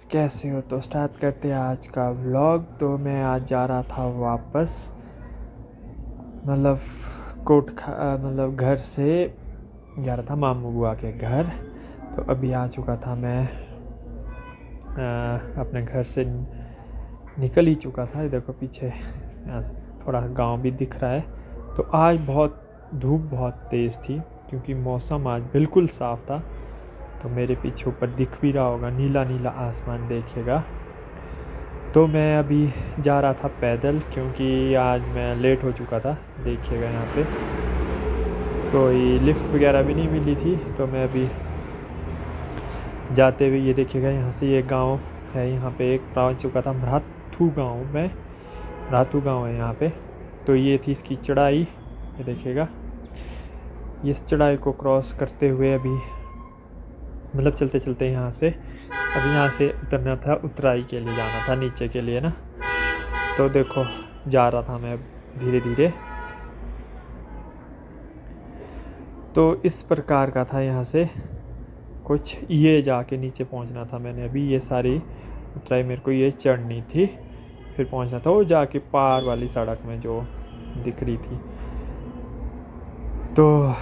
कैसे हो? तो स्टार्ट करते हैं आज का व्लॉग। तो मैं आज जा रहा था वापस, मतलब मतलब घर से जा रहा था मामू बुआ के घर। तो अभी आ चुका था मैं अपने घर से निकल ही चुका था। ये देखो पीछे यहाँ से थोड़ा गांव भी दिख रहा है। तो आज धूप बहुत तेज़ थी क्योंकि मौसम आज बिल्कुल साफ़ था। तो मेरे पीछे ऊपर दिख भी रहा होगा, नीला नीला आसमान देखिएगा। तो मैं अभी जा रहा था पैदल क्योंकि आज मैं लेट हो चुका था। देखिएगा यहाँ पे कोई लिफ्ट वगैरह भी नहीं मिली थी। तो मैं अभी जाते हुए, ये देखिएगा यहाँ से ये गांव है, यहाँ पे एक पहुँच चुका था मराथू गांव में। मराथू गांव है यहाँ पे। तो ये थी इसकी चढ़ाई, ये देखिएगा। इस चढ़ाई को क्रॉस करते हुए अभी मतलब चलते चलते यहाँ से अभी यहाँ से उतरना था, उतराई के लिए जाना था, नीचे के लिए ना। तो देखो जा रहा था मैं धीरे धीरे। तो इस प्रकार का था, यहाँ से कुछ ये जाके नीचे पहुँचना था मैंने। अभी ये सारी उतराई मेरे को ये चढ़नी थी, फिर पहुँचना था वो जाके पार वाली सड़क में जो दिख रही थी। तो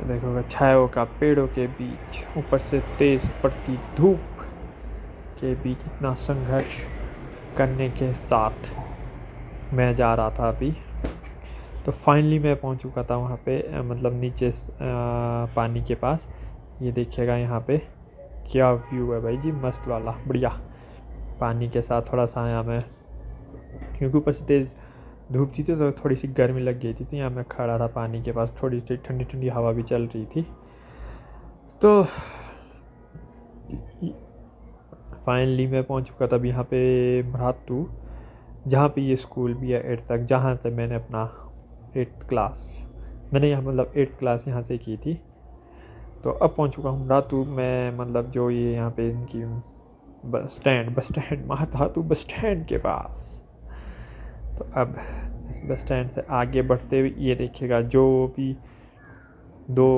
देखो छायों का पेड़ों के बीच, ऊपर से तेज पड़ती धूप के बीच इतना संघर्ष करने के साथ मैं जा रहा था अभी। तो फाइनली मैं पहुंच चुका था वहाँ पे, मतलब नीचे पानी के पास। ये देखिएगा यहाँ पे क्या व्यू है भाई जी, मस्त वाला, बढ़िया। पानी के साथ थोड़ा सा यहाँ में, क्योंकि ऊपर से तेज़ धूप थी तो थोड़ी सी गर्मी लग गई थी। तो यहाँ मैं खड़ा था पानी के पास, थोड़ी सी ठंडी ठंडी हवा भी चल रही थी। तो फाइनली मैं पहुंच चुका था अब यहाँ पे मराथू, जहाँ पे ये स्कूल भी है 8th तक, जहाँ से मैंने अपना 8th क्लास, मैंने यहाँ मतलब 8th क्लास यहाँ से की थी। तो अब पहुँच चुका हूँ मराथू में, मतलब जो ये यहाँ पे इनकी bus stand Marathu bus stand के पास। तो अब इस बस स्टैंड से आगे बढ़ते हुए ये देखिएगा जो भी दो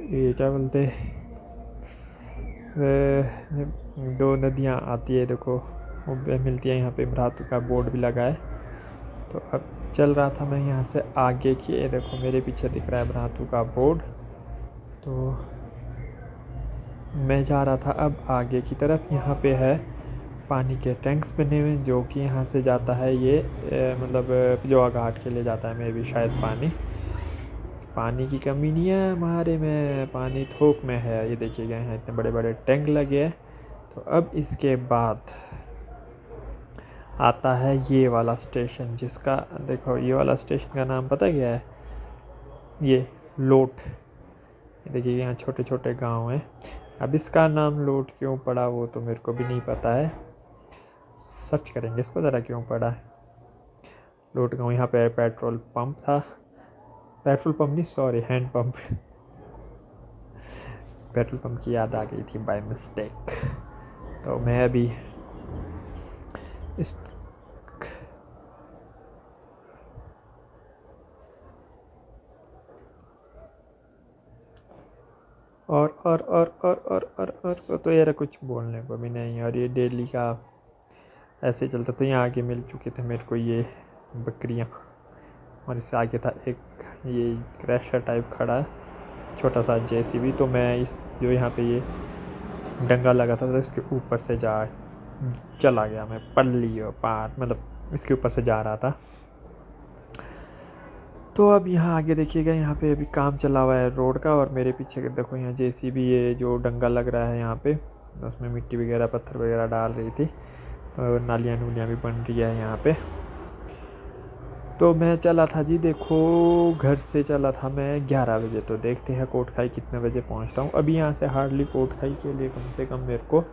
ये क्या बोलते दो नदियाँ आती है, देखो वो मिलती है यहाँ पे। मराथू का बोर्ड भी लगा है। तो अब चल रहा था मैं यहाँ से आगे की, ये देखो मेरे पीछे दिख रहा है मराथू का बोर्ड। तो मैं जा रहा था अब आगे की तरफ। यहाँ पे है पानी के टैंक्स बने हुए जो कि यहाँ से जाता है ये मतलब जोआ घाट के लिए जाता है। मैं भी शायद पानी की कमी नहीं है हमारे में, पानी थोक में है। ये देखिएगा यहाँ इतने बड़े बड़े टैंक लगे हैं। तो अब इसके बाद आता है ये वाला स्टेशन, जिसका देखो ये वाला स्टेशन का नाम पता क्या है? ये लोट। देखिए यहाँ छोटे छोटे गांव हैं। अब इसका नाम लोट क्यों पड़ा वो तो मेरे को भी नहीं पता है, सर्च करेंगे इसको ज़रा क्यों पड़ा है लोट गांव। यहाँ पे पेट्रोल पंप था, पेट्रोल पंप नहीं sorry hand pump petrol pump की याद आ गई थी बाय मिस्टेक। तो मैं अभी इस और तो यार कुछ बोलने को भी नहीं। और ये डेली का ऐसे चलता। तो यहाँ आगे मिल चुके थे मेरे को ये बकरियाँ, और इससे आगे था एक ये क्रैशर टाइप खड़ा है, छोटा सा जेसीबी। तो मैं इस जो यहाँ पे ये डंगा लगा था तो इसके ऊपर से चला गया मैं, पल्ली और पार, मतलब इसके ऊपर से जा रहा था। तो अब यहाँ आगे देखिएगा, यहाँ पे अभी काम चला हुआ है रोड का। और मेरे पीछे देखो यहाँ जेसीबी, ये जो डंगा लग रहा है यहाँ पे, उसमें मिट्टी वगैरह पत्थर वगैरह डाल रही थी। तो नालियाँ नूलियाँ भी बन रही है यहाँ पे। तो मैं चला था जी, देखो घर से चला था मैं 11 बजे। तो देखते हैं कोटखाई कितने बजे पहुँचता हूँ। अभी यहाँ से हार्डली कोटखाई के लिए कम से कम मेरे को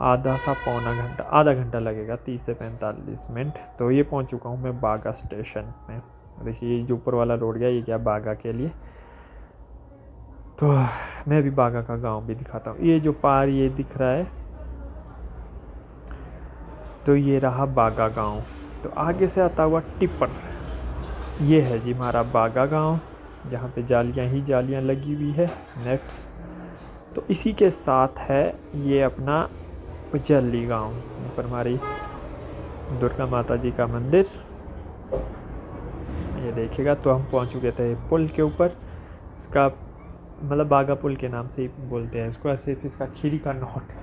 आधा घंटा लगेगा, 30 से 45 मिनट। तो ये पहुँच चुका हूँ मैं बागा स्टेशन में। देखिए ये जो ऊपर वाला रोड गया ये क्या बागा के लिए। तो मैं भी बागा का गांव भी दिखाता हूँ। ये जो पार ये दिख रहा है, तो ये रहा बागा गांव। तो आगे से आता हुआ टिप्पर, ये है जी हमारा बागा गांव, जहाँ पे जालियाँ ही जालियाँ लगी हुई है, नेट्स। तो इसी के साथ है ये अपना उजल्ली गांव, यहाँ पर हमारी दुर्गा माता जी का मंदिर, ये देखिएगा। तो हम पहुँच चुके थे पुल के ऊपर, इसका मतलब बागा पुल के नाम से ही बोलते हैं इसको, ऐसे इसका खीरी का नोट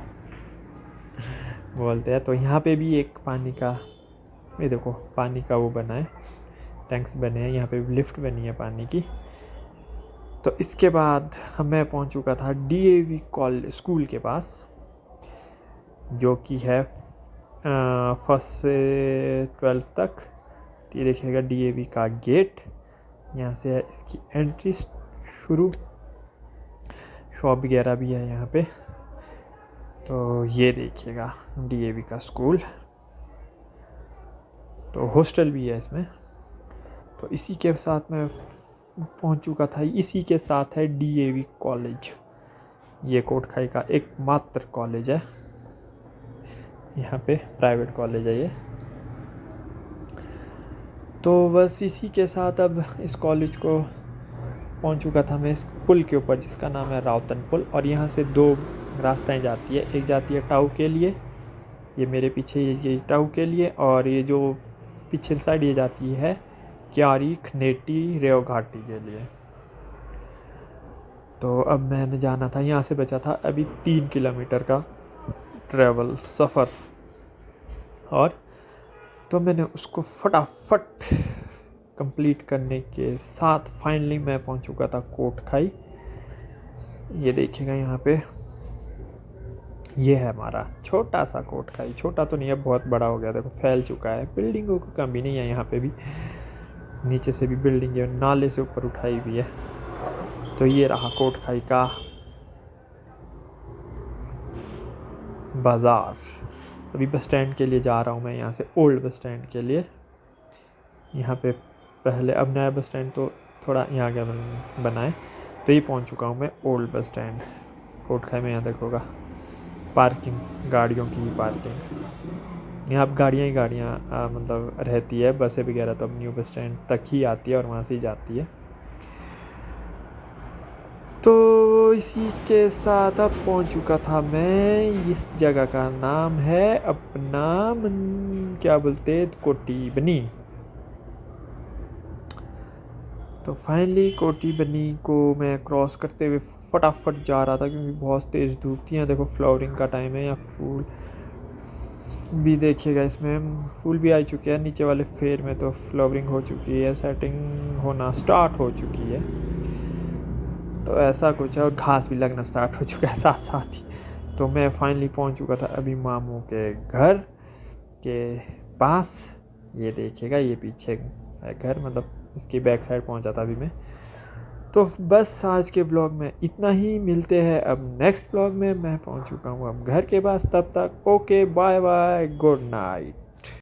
बोलते हैं। तो यहाँ पे भी एक पानी का, ये देखो पानी का वो बना है, टैंक्स बने हैं, यहाँ पे लिफ्ट बनी है पानी की। तो इसके बाद मैं पहुँच चुका था DAV कॉलेज स्कूल के पास, जो कि है 1st से 12th तक। ये देखिएगा DAV का गेट, यहाँ से है इसकी एंट्री शुरू, शॉप वगैरह भी है यहाँ पे। तो ये देखिएगा DAV का स्कूल, तो हॉस्टल भी है इसमें। तो इसी के साथ मैं पहुंच चुका था, इसी के साथ है DAV कॉलेज, ये कोटखाई का एकमात्र कॉलेज है, यहाँ पे प्राइवेट कॉलेज है ये। तो बस इसी के साथ अब इस कॉलेज को पहुंच चुका था मैं, इस पुल के ऊपर जिसका नाम है रावतन पुल। और यहाँ से 2 रास्ताएं जाती है, एक जाती है टाऊ के लिए, ये मेरे पीछे ये टाऊ के लिए, और ये जो पिछले साइड ये जाती है क्यारी खनेटी रेव घाटी के लिए। तो अब मैंने जाना था, यहाँ से बचा था अभी 3 किलोमीटर का ट्रैवल सफ़र, और तो मैंने उसको फटाफट कंप्लीट करने के साथ फाइनली मैं पहुंच चुका था कोटखाई। ये देखिएगा यहाँ पे, ये है हमारा छोटा सा कोटखाई, छोटा तो नहीं है, बहुत बड़ा हो गया, देखो फैल चुका है, बिल्डिंगों की कमी नहीं है यहाँ पे भी, नीचे से भी बिल्डिंग है, नाले से ऊपर उठाई हुई है। तो ये रहा कोटखाई का बाज़ार। अभी बस स्टैंड के लिए जा रहा हूँ मैं, यहाँ से ओल्ड बस स्टैंड के लिए। यहाँ पे पहले, अब नया बस स्टैंड तो थोड़ा यहाँ आगे बना है। तो ये पहुँच चुका हूँ मैं ओल्ड बस स्टैंड कोटखाई में। यहाँ देखोगा पार्किंग, गाड़ियों की पार्किंग, यहाँ अब गाड़ियाँ ही गाड़ियाँ मतलब रहती है, बसें वगैरह तो अब न्यू बस स्टैंड तक ही आती है और वहाँ से ही जाती है। तो इसी के साथ अब पहुँच चुका था मैं, इस जगह का नाम है अपना क्या बोलते, कोटी बनी। तो फाइनली कोटी बनी को मैं क्रॉस करते हुए फटाफट जा रहा था, क्योंकि बहुत तेज़ धूप थी। यहाँ देखो फ्लावरिंग का टाइम है, या फूल भी देखिएगा, इसमें फूल भी आ चुके हैं, नीचे वाले फेयर में तो फ्लावरिंग हो चुकी है, सेटिंग होना स्टार्ट हो चुकी है। तो ऐसा कुछ है, और घास भी लगना स्टार्ट हो चुका है साथ साथ ही। तो मैं फाइनली पहुंच चुका था अभी मामू के घर के पास, ये देखिएगा ये पीछे है घर, मतलब इसकी बैक साइड पहुंचा था अभी मैं। तो बस आज के ब्लॉग में इतना ही, मिलते हैं अब नेक्स्ट ब्लॉग में। मैं पहुंच चुका हूँ अब घर के पास, तब तक okay bye bye, good night.